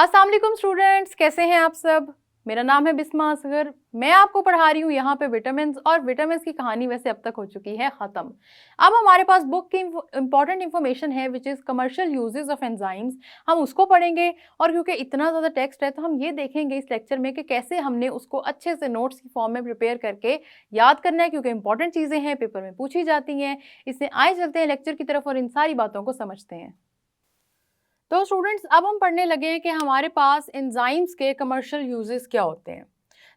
अस्सलाम वालेकुम स्टूडेंट्स, कैसे हैं आप सब। मेरा नाम है बिस्मा असगर। मैं आपको पढ़ा रही हूँ यहाँ पे विटामिन्स, और विटामिन्स की कहानी वैसे अब तक हो चुकी है ख़त्म। अब हमारे पास बुक की इंपॉर्टेंट इन्फॉर्मेशन है which is commercial uses of enzymes. हम उसको पढ़ेंगे, और क्योंकि इतना ज़्यादा टेक्स्ट है तो हम ये देखेंगे इस लेक्चर में कि कैसे हमने उसको अच्छे से नोट्स की फॉर्म में प्रिपेयर करके याद करना है, क्योंकि इंपॉर्टेंट चीज़ें हैं, पेपर में पूछी जाती हैं। इससे आए चलते हैं लेक्चर की तरफ और इन सारी बातों को समझते हैं। तो स्टूडेंट्स, अब हम पढ़ने लगे हैं कि हमारे पास एंजाइम्स के कमर्शियल यूजेस क्या होते हैं।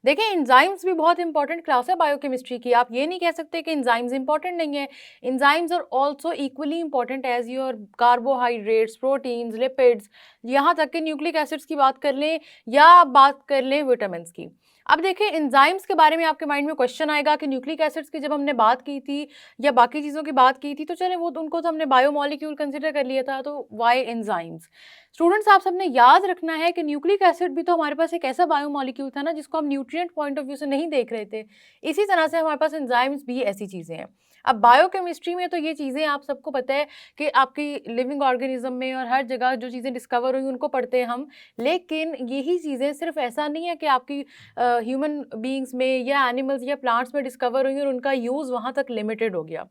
देखिए, एंजाइम्स भी बहुत इंपॉर्टेंट क्लास है बायोकेमिस्ट्री की। आप ये नहीं कह सकते कि एंजाइम्स इंपॉर्टेंट नहीं है। Enzymes are also equally important as your carbohydrates, proteins, lipids, यहाँ तक कि न्यूक्लिक एसिड्स की बात कर लें या बात कर लें विटामिन्स की। अब देखिए, एंजाइम्स के बारे में आपके माइंड में क्वेश्चन आएगा कि न्यूक्लिक एसिड्स की जब हमने बात की थी या बाकी चीज़ों की बात की थी तो चले वो उनको तो हमने बायोमॉलिक्यूल कंसिडर कर लिया था, तो वाई एंजाइम्स। स्टूडेंट्स, आप सबने याद रखना है कि न्यूक्लिक एसिड भी तो हमारे पास एक ऐसा बायोमॉलिक्यूल था ना जिसको हम न्यूट्रिएंट पॉइंट ऑफ व्यू से नहीं देख रहे थे। इसी तरह से हमारे पास एंजाइम्स भी ऐसी चीज़ें हैं। अब बायोकेमिस्ट्री में तो ये चीज़ें आप सबको पता है कि आपकी लिविंग ऑर्गेनिज्म में और हर जगह जो चीज़ें डिस्कवर हुई उनको पढ़ते हैं हम। लेकिन यही चीज़ें सिर्फ ऐसा नहीं है कि आपकी ह्यूमन बीइंग्स में या एनिमल्स या प्लांट्स में डिस्कवर हुई और उनका यूज़ वहाँ तक लिमिटेड हो गया।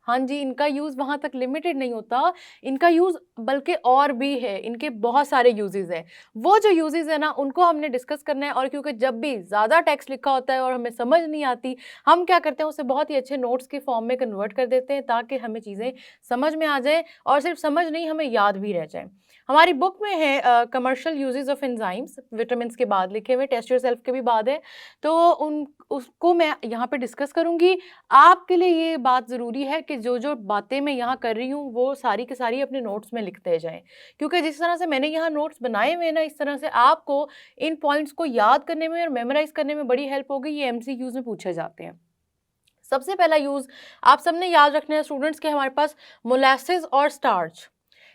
हाँ जी, इनका यूज़ वहाँ तक लिमिटेड नहीं होता, इनका यूज़ बल्कि और भी है, इनके बहुत सारे यूजेज़ हैं। वो जो यूजेज़ है ना, उनको हमने डिस्कस करना है, और क्योंकि जब भी ज़्यादा टेक्स्ट लिखा होता है और हमें समझ नहीं आती, हम क्या करते हैं उसे बहुत ही अच्छे नोट्स के फॉर्म में कन्वर्ट कर देते हैं ताकि हमें चीज़ें समझ में आ जाएँ, और सिर्फ समझ नहीं, हमें याद भी रह जाएँ। हमारी बुक में है commercial uses of enzymes, vitamins के बाद लिखे हुए, टेस्ट योरसेल्फ के भी बाद है, तो उन उसको मैं यहाँ पे डिस्कस करूँगी। आपके लिए ये बात ज़रूरी है कि जो बातें मैं यहाँ कर रही हूँ वो सारी की सारी अपने नोट्स में लिखते जाएँ, क्योंकि जिस तरह से मैंने यहाँ नोट्स बनाए हुए हैं ना, इस तरह से आपको इन पॉइंट्स को याद करने में और मेमोराइज़ करने में बड़ी हेल्प होगी। ये एमसीक्यूज़ में पूछे जाते हैं। सबसे पहला यूज़ आप सबने याद रखना है स्टूडेंट्स के हमारे पास मोलासेस और स्टार्च,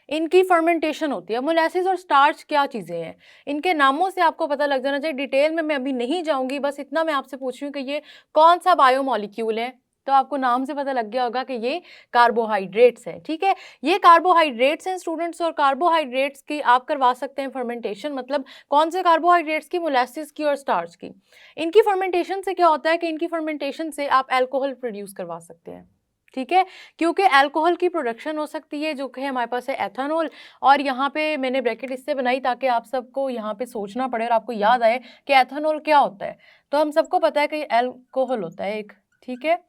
इनकी फर्मेंटेशन होती है। मोलासेस और स्टार्च क्या चीज़ें हैं, इनके नामों से आपको पता लग जाना चाहिए। डिटेल में मैं अभी नहीं जाऊंगी, बस इतना मैं आपसे पूछ रही हूँ कि ये कौन सा बायोमॉलिक्यूल है, तो आपको नाम से पता लग गया होगा कि ये कार्बोहाइड्रेट्स है। ठीक है, ये कार्बोहाइड्रेट्स हैं स्टूडेंट्स, और कार्बोहाइड्रेट्स की आप करवा सकते हैं फर्मेंटेशन। मतलब कौन से कार्बोहाइड्रेट्स की, मोलासेस की और स्टार्च की। इनकी फर्मेंटेशन से क्या होता है कि इनकी फर्मेंटेशन से आप अल्कोहल प्रोड्यूस करवा सकते हैं। ठीक है, क्योंकि अल्कोहल की प्रोडक्शन हो सकती है जो कि हमारे पास है एथेनॉल, और यहाँ पे मैंने ब्रैकेट इससे बनाई ताकि आप सबको यहाँ पे सोचना पड़े और आपको याद आए कि एथेनॉल क्या होता है। तो हम सबको पता है कि अल्कोहल होता है एक। ठीक है,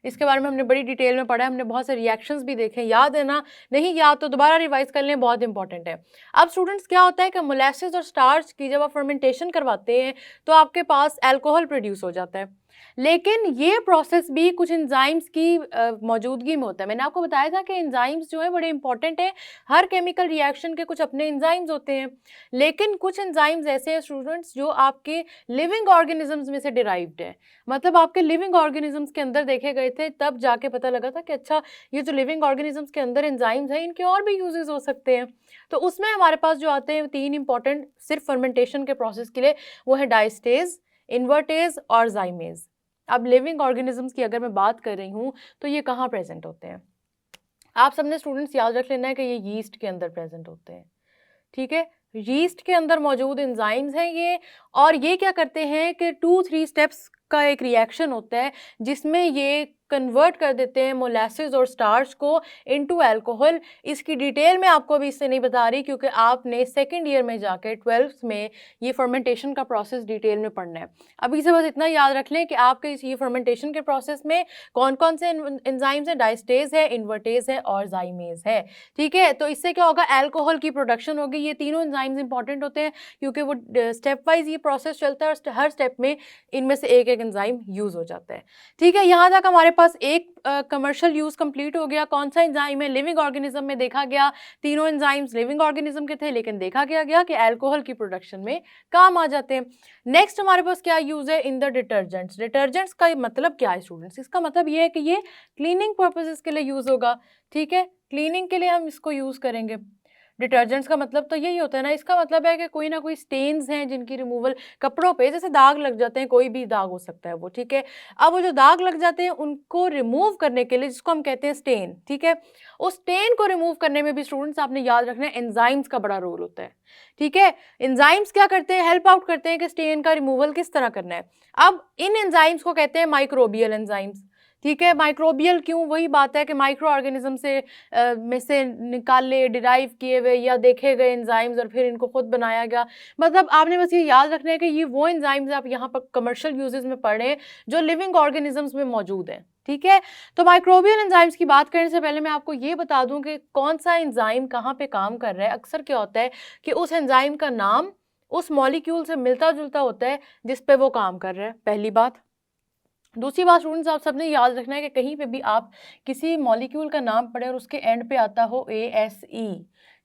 इसके बारे में हमने बड़ी डिटेल में पढ़ा है, हमने बहुत से रिएक्शंस भी देखे, याद है ना। नहीं याद तो दोबारा रिवाइज कर लें, बहुत इंपॉर्टेंट है। अब स्टूडेंट्स, क्या होता है कि मोलासेस और स्टार्च की जब आप फर्मेंटेशन करवाते हैं तो आपके पास अल्कोहल प्रोड्यूस हो जाता है, लेकिन ये प्रोसेस भी कुछ एंजाइम्स की मौजूदगी में होता है। मैंने आपको बताया था कि एंजाइम्स जो है बड़े इंपॉर्टेंट है, हर केमिकल रिएक्शन के कुछ अपने एंजाइम्स होते हैं, लेकिन कुछ एंजाइम्स ऐसे हैं स्टूडेंट्स जो आपके लिविंग ऑर्गेनिजम्स में से डिराइव्ड है। मतलब आपके लिविंग ऑर्गेनिजम्स के अंदर देखे गए थे, तब जाके पता लगा था कि अच्छा, ये जो लिविंग ऑर्गेनिजम्स के अंदर एंजाइम्स हैं इनके और भी यूजेस हो सकते हैं। तो उसमें हमारे पास जो आते हैं तीन इंपॉर्टेंट सिर्फ फर्मेंटेशन के प्रोसेस के लिए, वो है डायस्टेज, इन्वर्टेज और जाइमेज। अब लिविंग ऑर्गेनिजम्स की अगर मैं बात कर रही हूँ तो ये कहाँ प्रेजेंट होते हैं, आप सबने स्टूडेंट्स याद रख लेना है कि ये यीस्ट के अंदर प्रेजेंट होते हैं। ठीक है, यीस्ट के अंदर मौजूद एंजाइम्स हैं ये, और ये क्या करते हैं कि 2-3 स्टेप्स का एक रिएक्शन होता है जिसमें ये कन्वर्ट कर देते हैं मोलासेस और स्टार्च को इनटू अल्कोहल। इसकी डिटेल में आपको अभी इससे नहीं बता रही, क्योंकि आपने सेकंड ईयर में जाके 12th में ये फर्मेंटेशन का प्रोसेस डिटेल में पढ़ना है। अभी से बस इतना याद रख लें कि आपके इस ये फर्मेंटेशन के प्रोसेस में कौन कौन से एंजाइम्स हैं, डायस्टेज है, इन्वर्टेज है और जाइमेज है। ठीक है, तो इससे क्या होगा, अल्कोहल की प्रोडक्शन होगी। ये तीनों एंजाइम्स इंपॉर्टेंट होते हैं क्योंकि वो स्टेप वाइज ये प्रोसेस चलता है और हर स्टेप में इनमें से एक एक एंजाइम यूज हो जाता है। ठीक है, यहाँ तक हमारे पास एक कमर्शियल यूज कंप्लीट हो गया। कौन सा एंजाइम है, लिविंग ऑर्गेनिज्म में देखा गया, तीनों एंजाइम्स लिविंग ऑर्गेनिज्म के थे, लेकिन देखा गया कि अल्कोहल की प्रोडक्शन में काम आ जाते हैं। नेक्स्ट हमारे पास क्या यूज है, इन द डिटर्जेंट्स। डिटर्जेंट्स का मतलब क्या है स्टूडेंट्स, इसका मतलब ये है कि ये क्लीनिंग पर्पसेस के लिए यूज होगा। ठीक है, क्लीनिंग के लिए हम इसको यूज करेंगे। डिटर्जेंट्स का मतलब तो यही होता है ना, इसका मतलब है कि कोई ना कोई स्टेन्स हैं जिनकी रिमूवल कपड़ों पे, जैसे दाग लग जाते हैं, कोई भी दाग हो सकता है वो, ठीक है। अब वो जो दाग लग जाते हैं उनको रिमूव करने के लिए, जिसको हम कहते हैं स्टेन, ठीक है, उस स्टेन को रिमूव करने में भी स्टूडेंट्स आपने याद रखना है एंजाइम्स का बड़ा रोल होता है, ठीक है। एंजाइम्स क्या करते हैं, हेल्प आउट करते हैं कि स्टेन का रिमूवल किस तरह करना है। अब इन एंजाइम्स को कहते हैं माइक्रोबियल एंजाइम्स, ठीक है। माइक्रोबियल क्यों, वही बात है कि माइक्रो ऑर्गेनिज्म से में से निकाले, डिराइव किए हुए या देखे गए एंजाइम्स और फिर इनको खुद बनाया गया। मतलब आपने बस ये याद रखना है कि ये वो एंजाइम्स आप यहाँ पर कमर्शियल यूजेस में पढ़ रहे हैं जो लिविंग ऑर्गेनिजम्स में मौजूद हैं, ठीक है। तो माइक्रोबियल एंजाइम्स की बात करने से पहले मैं आपको ये बता दूं कि कौन सा एंजाइम कहाँ पे काम कर रहा है। अक्सर क्या होता है कि उस एंजाइम का नाम उस मॉलिक्यूल से मिलता जुलता होता है जिस पे वो काम कर रहा है, पहली बात। दूसरी बात स्टूडेंट्स, आप सबने याद रखना है कि कहीं पे भी आप किसी मॉलिक्यूल का नाम पढ़े और उसके एंड पे आता हो ASE,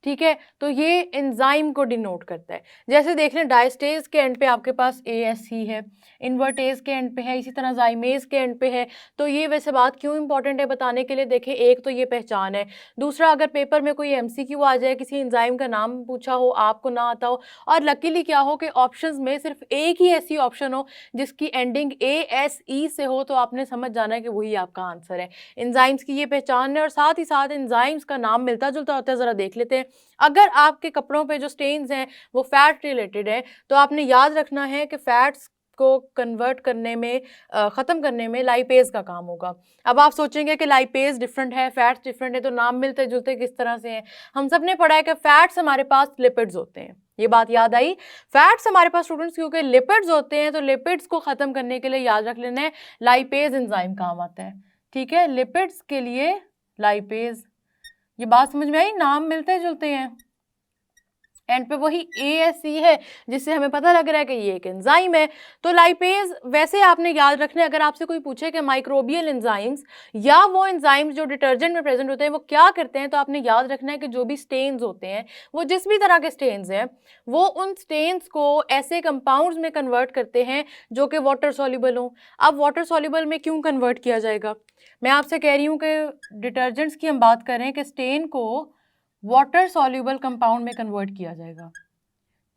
ठीक है, तो ये एंजाइम को डिनोट करता है। जैसे देख लें डायस्टेज के एंड पे आपके पास ASE है, इन्वर्टेज के एंड पे है, इसी तरह जाइमेज के एंड पे है। तो ये वैसे बात क्यों इंपॉर्टेंट है बताने के लिए, देखें एक तो ये पहचान है, दूसरा अगर पेपर में कोई MCQ आ जाए, किसी एंजाइम का नाम पूछा हो, आपको ना आता हो, और लकीली क्या हो कि ऑप्शंस में सिर्फ एक ही ऐसी ऑप्शन हो जिसकी एंडिंग ASE से हो, तो आपने समझ जाना है कि वही आपका आंसर है। एंजाइम्स की ये पहचान है और साथ ही साथ एंजाइम्स का नाम मिलता जुलता होता है। ज़रा देख लेते हैं, अगर आपके कपड़ों पे जो स्टेन्स हैं वो फैट रिलेटेड है, तो आपने याद रखना है कि फैट्स को कन्वर्ट करने में, ख़त्म करने में लाइपेज का काम होगा। अब आप सोचेंगे कि लाइपेज डिफरेंट है, फैट्स डिफरेंट है, तो नाम मिलते जुलते किस तरह से हैं। हम सब ने पढ़ा है कि फैट्स हमारे पास लिपिड्स होते हैं, ये बात याद आई। फैट्स हमारे पास स्टूडेंट्स क्योंकि लिपिड्स होते हैं, तो लिपिड्स को ख़त्म करने के लिए याद रख लेना है लाइपेज एंजाइम काम आता है, ठीक है। लिपिड्स के लिए लाइपेज, ये बात समझ में आई, नाम मिलते जुलते हैं, एंड पे वही ASE है जिससे हमें पता लग रहा है कि ये एक एंजाइम है। तो लाइपेज वैसे आपने याद रखना है, अगर आपसे कोई पूछे कि माइक्रोबियल एंजाइम्स या वो एंजाइम्स जो डिटर्जेंट में प्रेजेंट होते हैं वो क्या करते हैं, तो आपने याद रखना है कि जो भी स्टेन्स होते हैं, वो जिस भी तरह के स्टेन्स हैं, वो उन स्टेन्स को ऐसे कंपाउंड्स में कन्वर्ट करते हैं जो कि वाटर सॉल्युबल हों। अब वाटर सॉल्युबल में क्यों कन्वर्ट किया जाएगा, मैं आपसे कह रही हूँ कि डिटर्जेंट्स की हम बात कर रहे हैं कि स्टेन को वाटर सॉल्युबल कंपाउंड में कन्वर्ट किया जाएगा,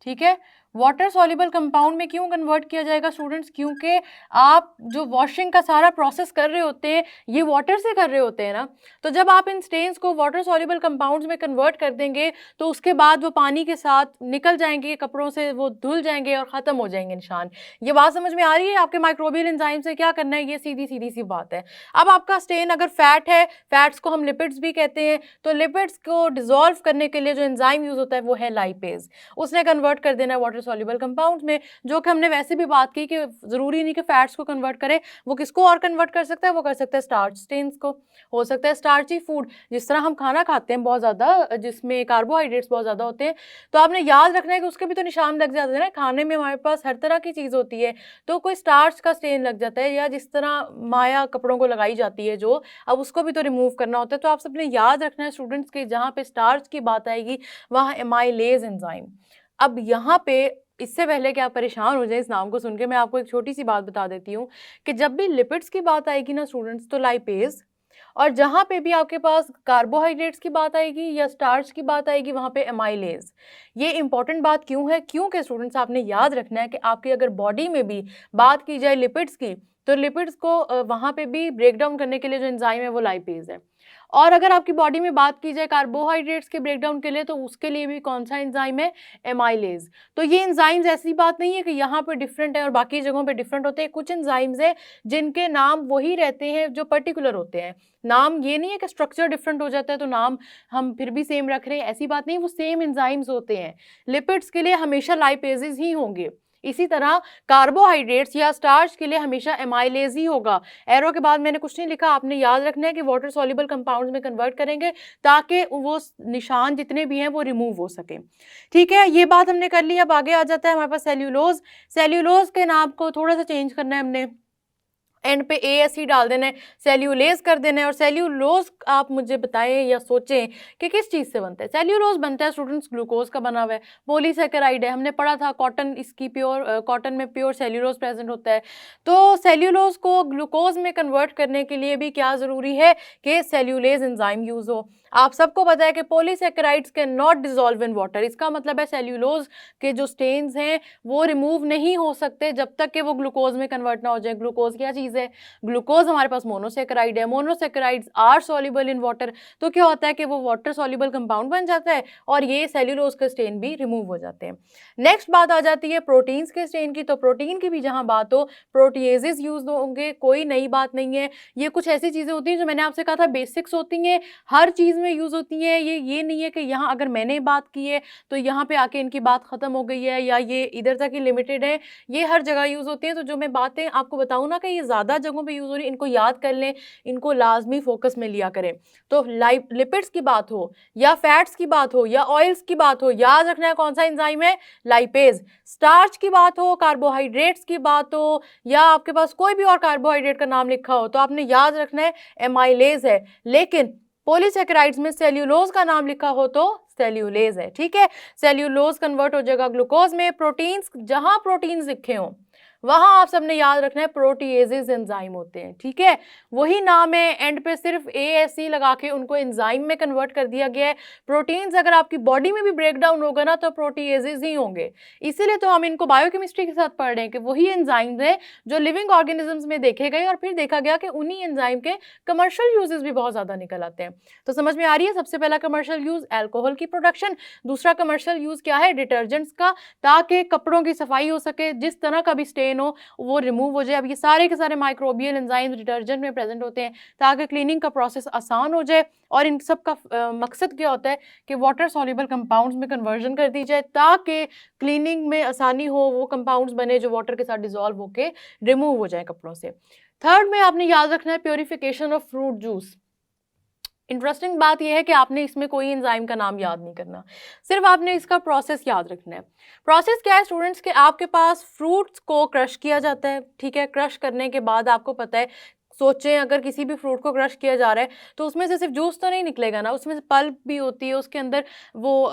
ठीक है। वाटर सॉल्युबल कंपाउंड में क्यों कन्वर्ट किया जाएगा स्टूडेंट्स, क्योंकि आप जो वॉशिंग का सारा प्रोसेस कर रहे होते हैं ये वाटर से कर रहे होते हैं ना, तो जब आप इन स्टेन्स को वाटर सॉल्युबल कंपाउंड्स में कन्वर्ट कर देंगे तो उसके बाद वो पानी के साथ निकल जाएंगे, कपड़ों से वो धुल जाएंगे और ख़त्म हो जाएंगे निशान। ये बात समझ में आ रही है आपके माइक्रोबियल एंजाइम से क्या करना है, ये सीधी सीधी सी बात है। अब आपका स्टेन अगर फैट है, फैट्स को हम लिपिड्स भी कहते हैं, तो लिपिड्स को डिजोल्व करने के लिए जो एंजाइम यूज होता है वो है लाइपेज, उसने कन्वर्ट कर देना है वाटर सॉल्युबल कंपाउंड्स में। जो कि हमने वैसे भी बात की कि जरूरी नहीं कि फैट्स को कन्वर्ट करे, वो किसको और कन्वर्ट कर सकता है, वो कर सकता है स्टार्च स्टेन्स को, हो सकता है स्टार्ची फूड, जिस तरह हम खाना खाते हैं बहुत ज़्यादा जिसमें कार्बोहाइड्रेट्स बहुत ज़्यादा होते हैं, तो आपने याद रखना है कि उसके भी तो निशान लग जाते हैं ना। खाने में हमारे पास हर तरह की चीज़ होती है, तो कोई स्टार्च का स्टेन लग जाता है, या जिस तरह माया कपड़ों को लगाई जाती है जो, अब उसको भी तो रिमूव करना होता है। तो आप सबने याद रखना है स्टूडेंट्स के जहाँ पे स्टार्च की बात आएगी वहाँ एमाइलेज एंजाइम। अब यहाँ पे इससे पहले कि आप परेशान हो जाए इस नाम को सुन के, मैं आपको एक छोटी सी बात बता देती हूँ कि जब भी लिपिड्स की बात आएगी ना स्टूडेंट्स, तो लाइपेज, और जहाँ पे भी आपके पास कार्बोहाइड्रेट्स की बात आएगी या स्टार्च की बात आएगी वहाँ पे एमाइलेज। ये इंपॉर्टेंट बात क्यों है, क्योंकि स्टूडेंट्स आपने याद रखना है कि आपकी अगर बॉडी में भी बात की जाए लिपिड्स की, तो लिपिड्स को वहाँ पे भी ब्रेक डाउन करने के लिए जो एंजाइम है वो लाइपेज है। और अगर आपकी बॉडी में बात की जाए कार्बोहाइड्रेट्स के ब्रेकडाउन के लिए, तो उसके लिए भी कौन सा एंजाइम है, एमाइलेज। तो ये एंजाइम्स ऐसी बात नहीं है कि यहाँ पे डिफरेंट है और बाकी जगहों पे डिफरेंट होते हैं। कुछ एंजाइम्स है जिनके नाम वही रहते हैं जो पर्टिकुलर होते हैं, नाम ये नहीं है कि स्ट्रक्चर डिफरेंट हो जाता है तो नाम हम फिर भी सेम रख रहे हैं, ऐसी बात नहीं, वो सेम एंजाइम्स होते हैं। लिपिड्स के लिए हमेशा लाइपेजेस ही होंगे, इसी तरह कार्बोहाइड्रेट्स या स्टार्च के लिए हमेशा एमाइलेज ही होगा। एरो के बाद मैंने कुछ नहीं लिखा, आपने याद रखना है कि वाटर सॉल्युबल कंपाउंड्स में कन्वर्ट करेंगे ताकि वो निशान जितने भी हैं वो रिमूव हो सके, ठीक है। ये बात हमने कर ली। अब आगे आ जाता है हमारे पास सेल्यूलोज। सेल्यूलोज के नाम को थोड़ा सा चेंज करना है हमने, एंड पे ASE डाल देना है, सेल्यूलेज कर देना है। और सेल्यूलोज आप मुझे बताएं या सोचें कि किस चीज़ से बनता है। सेल्यूलोज बनता है स्टूडेंट्स ग्लूकोज का बना हुआ है, पॉलीसेकेराइड है, हमने पढ़ा था कॉटन, इसकी प्योर कॉटन में प्योर सेल्यूलोज प्रेजेंट होता है। तो सेल्यूलोज को ग्लूकोज में कन्वर्ट करने के लिए भी क्या ज़रूरी है कि सेल्यूलेज एंजाइम यूज़ हो। आप सबको पता है कि polysaccharides can not dissolve in water, इसका मतलब है सेल्यूलोज के जो स्टेन्स हैं वो रिमूव नहीं हो सकते जब तक कि वो ग्लूकोज में कन्वर्ट ना हो जाए। ग्लूकोज क्या चीज़ है? ग्लूकोज हमारे पास मोनोसैकेराइड है, monosaccharides are soluble in water, तो क्या होता है कि वो वाटर सॉल्युबल कंपाउंड बन जाता है और ये सेल्यूलोज के स्टेन भी रिमूव हो जाते हैं। नेक्स्ट बात आ जाती है प्रोटीन्स के स्टेन की, तो प्रोटीन की भी जहां बात हो प्रोटीएजेस यूज होंगे, कोई नई बात नहीं है। ये कुछ ऐसी चीजें होती हैं जो मैंने आपसे कहा था बेसिक्स होती हैं, हर चीज में यूज होती हैं। ये नहीं है कि यहाँ अगर मैंने बात की है तो यहाँ पे आके इनकी बात खत्म हो गई है या ये इधर तक ही लिमिटेड है, ये हर जगह यूज होती है। तो जो मैं बातें आपको बताऊं ना कि ये ज्यादा जगहों पे यूज हो रही है, इनको याद कर लें, इनको लाजमी फोकस में लिया करें। तो लिपिड्स की बात हो या फैट्स की बात हो या ऑयल्स की बात हो, याद रखना है कौन सा एंजाइम है, लाइपेज। स्टार्च की बात हो, कार्बोहाइड्रेट्स की बात हो या आपके पास कोई भी और कार्बोहाइड्रेट का नाम लिखा हो तो आपने याद रखना है एमाइलेज है। लेकिन पॉलीसैकेराइड्स में सेल्यूलोज का नाम लिखा हो तो सेल्यूलेज है, ठीक है। सेल्यूलोज कन्वर्ट हो जाएगा ग्लूकोज में। प्रोटीन्स, जहां प्रोटीन्स लिखे हों वहां आप सबने याद रखना है प्रोटीएजेस एंजाइम होते हैं, ठीक है। वही नाम है, एंड पे सिर्फ ASE लगा के उनको एंजाइम में कन्वर्ट कर दिया गया है। प्रोटीन्स अगर आपकी बॉडी में भी ब्रेक डाउन होगा ना तो प्रोटीएजेस ही होंगे, इसीलिए तो हम इनको बायोकेमिस्ट्री के साथ पढ़ रहे हैं कि वही एंजाइम्स हैं जो लिविंग ऑर्गेनिजम्स में देखे गए और फिर देखा गया कि उन्हीं एंजाइम के कमर्शियल यूजेस भी बहुत ज्यादा निकल आते हैं। तो समझ में आ रही है, सबसे पहला कमर्शियल यूज एल्कोहल की प्रोडक्शन, दूसरा कमर्शियल यूज क्या है, डिटर्जेंट्स का, ताकि कपड़ों की सफाई हो सके, जिस तरह का भी स्टेन हो वो रिमूव हो जाए। अब ये सारे के सारे माइक्रोबियल एंजाइम्स डिटर्जेंट में प्रेजेंट होते हैं ताकि क्लीनिंग का प्रोसेस आसान हो जाए। और इन सब का मकसद क्या होता है कि वाटर सॉल्युबल कंपाउंड्स में कन्वर्जन कर दी जाए ताकि क्लीनिंग में आसानी हो, वो कंपाउंड्स बने जो वाटर के साथ डिसॉल्व होके रिमूव हो जाए कपड़ों से। थर्ड में आपने याद रखना है purification of fruit juice. Interesting बात यह है कि आपने इसमें कोई एंजाइम का नाम याद नहीं करना, सिर्फ आपने इसका प्रोसेस याद रखना है। प्रोसेस क्या है स्टूडेंट्स के, आपके पास फ्रूट्स को क्रश किया जाता है, ठीक है। क्रश करने के बाद आपको पता है, सोचें अगर किसी भी फ्रूट को क्रश किया जा रहा है तो उसमें से सिर्फ जूस तो नहीं निकलेगा ना, उसमें से पल्प भी होती है, उसके अंदर वो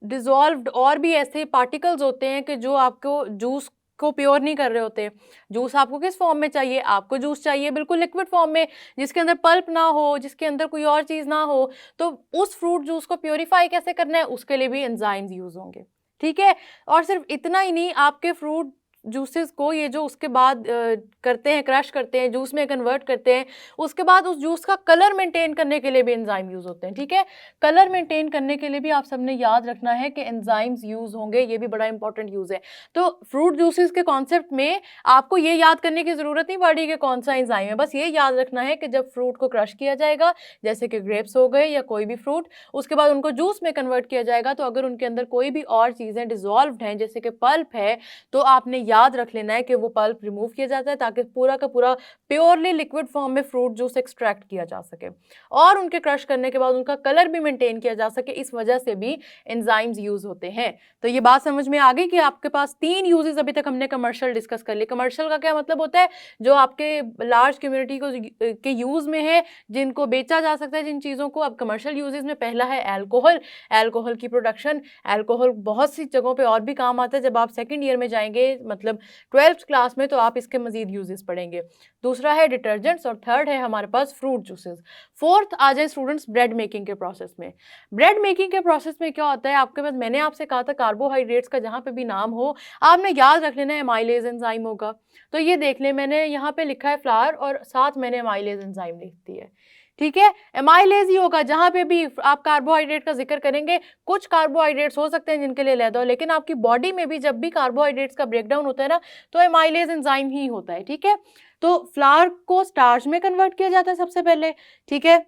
डिजॉल्व्ड और भी ऐसे पार्टिकल्स होते हैं कि जो आपको जूस को प्योर नहीं कर रहे होते। जूस आपको किस फॉर्म में चाहिए, आपको जूस चाहिए बिल्कुल लिक्विड फॉर्म में, जिसके अंदर पल्प ना हो, जिसके अंदर कोई और चीज़ ना हो। तो उस फ्रूट जूस को प्योरीफाई कैसे करना है, उसके लिए भी एंजाइम्स यूज होंगे, ठीक है। और सिर्फ इतना ही नहीं, आपके फ्रूट जूसेस को ये जो उसके बाद करते हैं, क्रश करते हैं, जूस में कन्वर्ट करते हैं, उसके बाद उस जूस का कलर मेंटेन करने के लिए भी एंजाइम यूज होते हैं, ठीक है। कलर मेंटेन करने के लिए भी आप सबने याद रखना है कि एंजाइम्स यूज होंगे, ये भी बड़ा इंपॉर्टेंट यूज है। तो फ्रूट जूसेस के कॉन्सेप्ट में आपको ये याद करने की जरूरत नहीं पड़ी कि कौन सा एंजाइम है, बस ये याद रखना है कि जब फ्रूट को क्रश किया जाएगा, जैसे कि ग्रेप्स हो गए या कोई भी फ्रूट, उसके बाद उनको जूस में कन्वर्ट किया जाएगा, तो अगर उनके अंदर कोई भी और चीज़ें डिजॉल्व्ड हैं जैसे कि पल्प है, तो आपने याद रख लेना है कि वो पल्प रिमूव किया जाता है ताकि पूरा का पूरा प्योरली लिक्विड फॉर्म में फ्रूट जूस एक्सट्रैक्ट किया जा सके और उनके क्रश करने के बाद उनका कलर भी मेंटेन किया जा सके। इस वजह से भी एंजाइम्स यूज होते हैं। तो ये बात समझ में आ गई कि आपके पास 3 यूजेस अभी तक हमने कमर्शियल डिस्कस कर लिए। कमर्शियल का क्या मतलब होता है, जो आपके लार्ज कम्युनिटी को के यूज में है, जिनको बेचा जा सकता है जिन चीज़ों को। अब कमर्शियल यूजेस में पहला है एल्कोहल, एल्कोहल की प्रोडक्शन। एल्कोहल बहुत सी जगहों पे और भी काम आता है, जब आप सेकंड ईयर में जाएंगे मतलब 12th क्लास में, तो आप इसके मजीद यूजेस पढ़ेंगे। दूसरा है डिटर्जेंट्स और थर्ड है हमारे पास फ्रूट जूसेस। फोर्थ आ जाए स्टूडेंट्स ब्रेड मेकिंग के प्रोसेस में। ब्रेड मेकिंग के प्रोसेस में क्या होता है, आपके पास मैंने आपसे कहा था कार्बोहाइड्रेट्स का जहाँ पे भी नाम हो आपने याद रख लेना है एमाइलेज एंजाइम होगा। तो ये देख लें, मैंने यहाँ पे लिखा है फ्लावर और साथ मैंने एमाइलेज एंजाइम लिख दी है, ठीक है। एमाइलेज ही होगा जहां पे भी आप कार्बोहाइड्रेट का जिक्र करेंगे। कुछ कार्बोहाइड्रेट्स हो सकते हैं जिनके लिए अलग हो, लेकिन आपकी बॉडी में भी जब भी कार्बोहाइड्रेट्स का ब्रेकडाउन होता है ना, तो एमाइलेज एंजाइम ही होता है, ठीक है। तो फ्लावर को स्टार्च में कन्वर्ट किया जाता है सबसे पहले, ठीक है,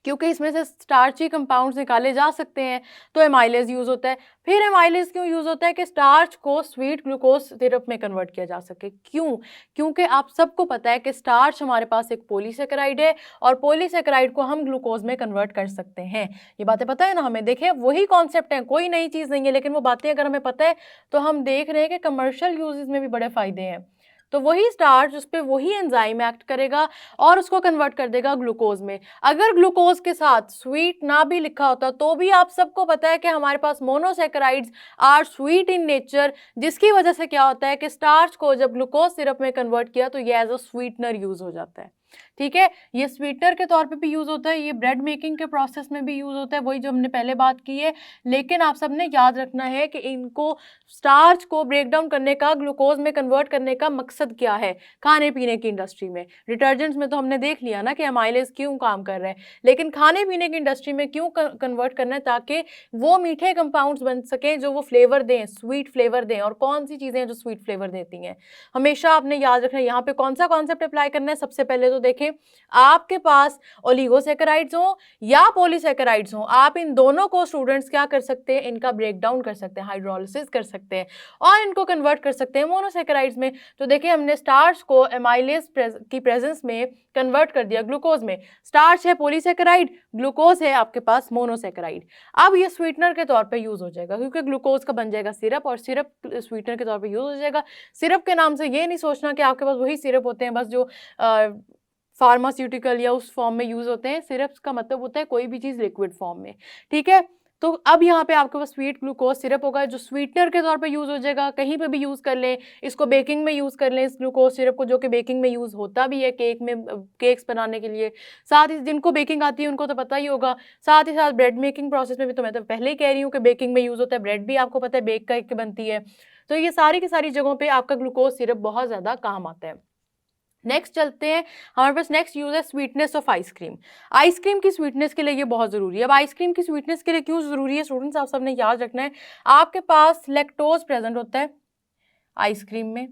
क्योंकि इसमें से स्टार्ची कंपाउंड्स निकाले जा सकते हैं, तो एमाइलेज यूज होता है। फिर एमाइलेज क्यों यूज होता है कि स्टार्च को स्वीट ग्लूकोज सिरप में कन्वर्ट किया जा सके। क्यों? क्योंकि आप सबको पता है कि स्टार्च हमारे पास एक पॉलीसैकेराइड है और पॉलीसैकेराइड को हम ग्लूकोज में कन्वर्ट कर सकते हैं। ये बातें पता है ना हमें, देखें वही कॉन्सेप्ट है, कोई नई चीज़ नहीं है, लेकिन वो बातें अगर हमें पता है तो हम देख रहे हैं कि कमर्शियल यूजेस में भी बड़े फायदे हैं। तो वही स्टार्च उस पर वही एंजाइम एक्ट करेगा और उसको कन्वर्ट कर देगा ग्लूकोज में। अगर ग्लूकोज के साथ स्वीट ना भी लिखा होता तो भी आप सबको पता है कि हमारे पास monosaccharides are sweet in nature, जिसकी वजह से क्या होता है कि स्टार्च को जब ग्लूकोज सिरप में कन्वर्ट किया तो ये एज अ स्वीटनर यूज हो जाता है। ठीक है। ये स्वीटनर के तौर पे भी यूज़ होता है, ये ब्रेड मेकिंग के प्रोसेस में भी यूज़ होता है, वही जो हमने पहले बात की है। लेकिन आप सबने याद रखना है कि इनको स्टार्च को ब्रेक डाउन करने का, ग्लूकोज में कन्वर्ट करने का मकसद क्या है खाने पीने की इंडस्ट्री में। डिटर्जेंट्स में तो हमने देख लिया ना कि एमाइलेज क्यों काम कर रहे हैं, लेकिन खाने पीने की इंडस्ट्री में क्यों कन्वर्ट करना है, ताकि वो मीठे कंपाउंड्स बन सकें जो वो फ्लेवर दें, स्वीट फ्लेवर दें। और कौन सी चीज़ें हैं जो स्वीट फ्लेवर देती हैं, हमेशा आपने याद रखना है। यहाँ पे कौन सा कॉन्सेप्ट अप्लाई करना है, सबसे पहले तो देखें, आपके पास ओलिगोसैकेराइड्स हो या पॉलीसैकेराइड्स हो, आप इन दोनों को स्टूडेंट्स क्या कर सकते हैं, इनका ब्रेक डाउन कर सकते हैं, हाइड्रोलिसिस कर सकते हैं और इनको कन्वर्ट कर सकते हैं मोनोसैकेराइड्स में। तो देखिए हमने स्टार्च को एमाइलेज की प्रेजेंस में कन्वर्ट कर दिया ग्लूकोज में। स्टार्च है पॉलीसैकेराइड, ग्लूकोज है आपके पास मोनोसैकेराइड। अब ये स्वीटनर के तौर पे यूज हो जाएगा, क्योंकि ग्लूकोज का बन जाएगा सिरप और सिरप स्वीटनर के तौर पे यूज हो जाएगा। सिरप के नाम से ये नहीं सोचना कि आपके पास वही सिरप होते हैं बस जो फार्मास्यूटिकल या उस फॉर्म में यूज होते हैं। सिरप्स का मतलब होता है कोई भी चीज़ लिक्विड फॉर्म में, ठीक है। तो अब यहाँ पे आपके पास स्वीट ग्लूकोज सिरप होगा जो स्वीटनर के तौर पे यूज़ हो जाएगा। कहीं पे भी यूज़ कर लें, इसको बेकिंग में यूज़ कर लें इस ग्लूकोज सिरप को, जो कि बेकिंग में यूज़ होता भी है, केक में, केक्स बनाने के लिए। साथ ही जिनको बेकिंग आती है उनको तो पता ही होगा, साथ ही साथ ब्रेड मेकिंग प्रोसेस में भी तो मैं तो पहले ही कह रही हूँ कि बेकिंग में यूज़ होता है। ब्रेड भी आपको पता है बेक करके बनती है। तो ये सारी की सारी जगहों पर आपका ग्लूकोज सिरप बहुत ज़्यादा काम आता है। नेक्स्ट चलते हैं, हमारे पास नेक्स्ट यूज है स्वीटनेस ऑफ आइसक्रीम। आइसक्रीम की स्वीटनेस के लिए ये बहुत ज़रूरी है। अब आइसक्रीम की स्वीटनेस के लिए क्यों ज़रूरी है स्टूडेंट्स, आप सबने याद रखना है। आपके पास लैक्टोज प्रेजेंट होता है आइसक्रीम में।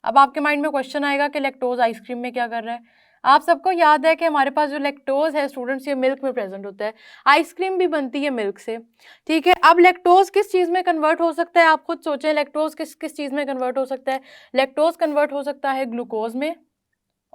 अब आपके माइंड में क्वेश्चन आएगा कि लैक्टोज आइसक्रीम में क्या कर रहा है। आप सबको याद है कि हमारे पास जो लैक्टोज है स्टूडेंट्स, ये मिल्क में प्रेजेंट होता है। आइसक्रीम भी बनती है मिल्क से, ठीक है। अब लैक्टोज किस चीज़ में कन्वर्ट हो सकता है, आप खुद सोचें, लैक्टोज किस किस चीज़ में कन्वर्ट हो सकता है। लैक्टोज कन्वर्ट हो सकता है ग्लूकोज में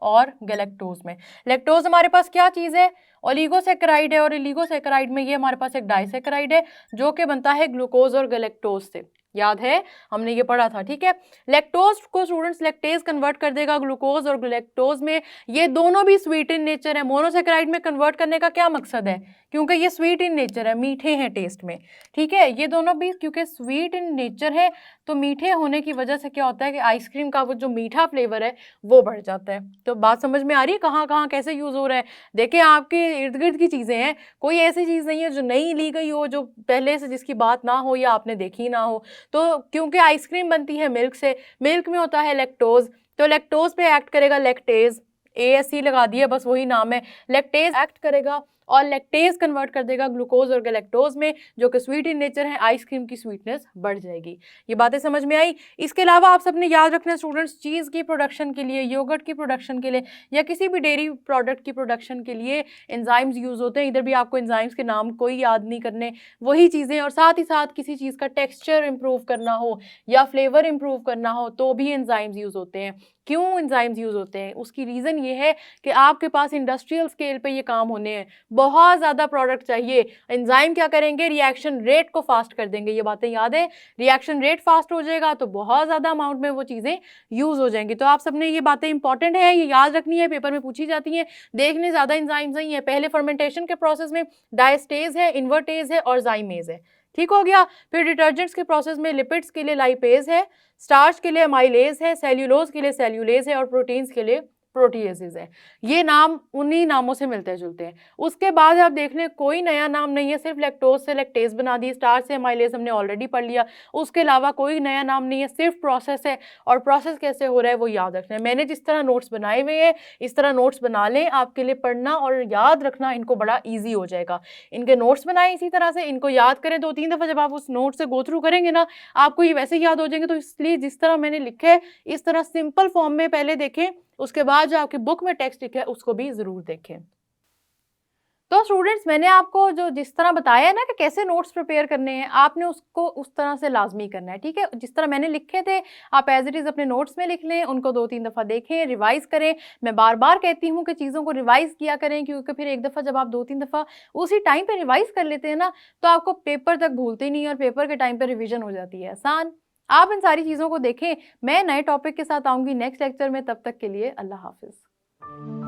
और गैलेक्टोज में। लैक्टोज हमारे पास क्या चीज़ है, ओलिगोसैकेराइड है, और ओलिगोसैकेराइड में ये हमारे पास एक डाइसैकेराइड है जो कि बनता है ग्लूकोज और गैलेक्टोज से। याद है, हमने ये पढ़ा था, ठीक है। लैक्टोज को स्टूडेंट्स लैक्टेज कन्वर्ट कर देगा ग्लूकोज और गैलेक्टोज में। ये दोनों भी स्वीट इन नेचर है। मोनोसैकेराइड में कन्वर्ट करने का क्या मकसद है, क्योंकि ये स्वीट इन नेचर है, मीठे हैं टेस्ट में, ठीक है। ये दोनों भी क्योंकि स्वीट इन नेचर है तो मीठे होने की वजह से क्या होता है कि आइसक्रीम का वो जो मीठा फ्लेवर है वो बढ़ जाता है। तो बात समझ में आ रही है कहाँ कहाँ कैसे यूज़ हो रहा है। देखिए आपके इर्द गिर्द की चीज़ें हैं, कोई ऐसी चीज़ नहीं है जो नई ली गई हो, जो पहले से जिसकी बात ना हो या आपने देखी ना हो। तो क्योंकि आइसक्रीम बनती है मिल्क से, मिल्क में होता है लैक्टोज, तो लैक्टोज पे एक्ट करेगा लैक्टेज, ASE लगा दिया, बस वही नाम है। लैक्टेज एक्ट करेगा और लैक्टेज कन्वर्ट कर देगा ग्लूकोज और गैलेक्टोज में, जो कि स्वीट इन नेचर है। आइसक्रीम की स्वीटनेस बढ़ जाएगी। ये बातें समझ में आई। इसके अलावा आप सबने याद रखना है स्टूडेंट्स, चीज़ की प्रोडक्शन के लिए, योगर्ट की प्रोडक्शन के लिए या किसी भी डेयरी प्रोडक्ट की प्रोडक्शन के लिए एंजाइम्स यूज़ होते हैं। इधर भी आपको एंजाइम्स के नाम कोई याद नहीं करने, वही चीज़ें। और साथ ही साथ किसी चीज़ का टेक्सचर इंप्रूव करना हो या फ्लेवर इंप्रूव करना हो तो भी एंजाइम्स यूज़ होते हैं। क्यों एंजाइम्स यूज़ होते हैं, उसकी रीज़न ये है कि आपके पास इंडस्ट्रियल स्केल पे ये काम होने हैं, बहुत ज़्यादा प्रोडक्ट चाहिए। एंजाइम क्या करेंगे, रिएक्शन रेट को फास्ट कर देंगे। ये बातें याद है, रिएक्शन रेट फास्ट हो जाएगा तो बहुत ज़्यादा अमाउंट में वो चीज़ें यूज़ हो जाएंगी। तो आप सबने ये बातें इंपॉर्टेंट है, ये याद रखनी है, पेपर में पूछी जाती हैं। देखने ज़्यादा एंजाइम्स नहीं है। पहले फर्मेंटेशन के प्रोसेस में डायस्टेज है, इन्वर्टेज है और जाइमेज है, ठीक हो गया। फिर डिटर्जेंट्स के प्रोसेस में लिपिड्स के लिए लाइपेज है, स्टार्च के लिए अमाइलेज है, सेल्यूलोज के लिए सेल्यूलेज है और प्रोटीन्स के लिए प्रोटीएसेस है। ये नाम उन्हीं नामों से मिलते जुलते हैं। उसके बाद आप देख लें कोई नया नाम नहीं है, सिर्फ लैक्टोज से लैक्टेज बना दी, स्टार्च से अमाइलेज हमने ऑलरेडी पढ़ लिया। उसके अलावा कोई नया नाम नहीं है, सिर्फ प्रोसेस है। और प्रोसेस कैसे हो रहा है वो याद रखना है। मैंने जिस तरह नोट्स बनाए हुए हैं इस तरह नोट्स बना लें, आपके लिए पढ़ना और याद रखना इनको बड़ा ईजी हो जाएगा। इनके नोट्स बनाए इसी तरह से, इनको याद करें 2-3 दफ़ा। जब आप उस नोट से गो थ्रू करेंगे ना, आपको ये वैसे याद हो जाएंगे। तो इसलिए जिस तरह मैंने लिखा है इस तरह सिंपल फॉर्म में पहले देखें, उसके बाद जो आपकी बुक में टेक्स्ट लिखा है उसको भी ज़रूर देखें। तो स्टूडेंट्स, मैंने आपको जो जिस तरह बताया है ना कि कैसे नोट्स प्रिपेयर करने हैं, आपने उसको उस तरह से लाजमी करना है, ठीक है। जिस तरह मैंने लिखे थे आप एज इट इज़ अपने नोट्स में लिख लें, उनको 2-3 दफ़ा देखें, रिवाइज़ करें। मैं बार बार कहती हूँ कि चीज़ों को रिवाइज़ किया करें, क्योंकि फिर एक दफ़ा जब आप 2-3 दफ़ा उसी टाइम पर रिवाइज़ कर लेते हैं ना, तो आपको पेपर तक भूलते नहीं और पेपर के टाइम पर रिविज़न हो जाती है आसान। आप इन सारी चीज़ों को देखें। मैं नए टॉपिक के साथ आऊँगी नेक्स्ट लेक्चर में, तब तक के लिए अल्लाह हाफिज़।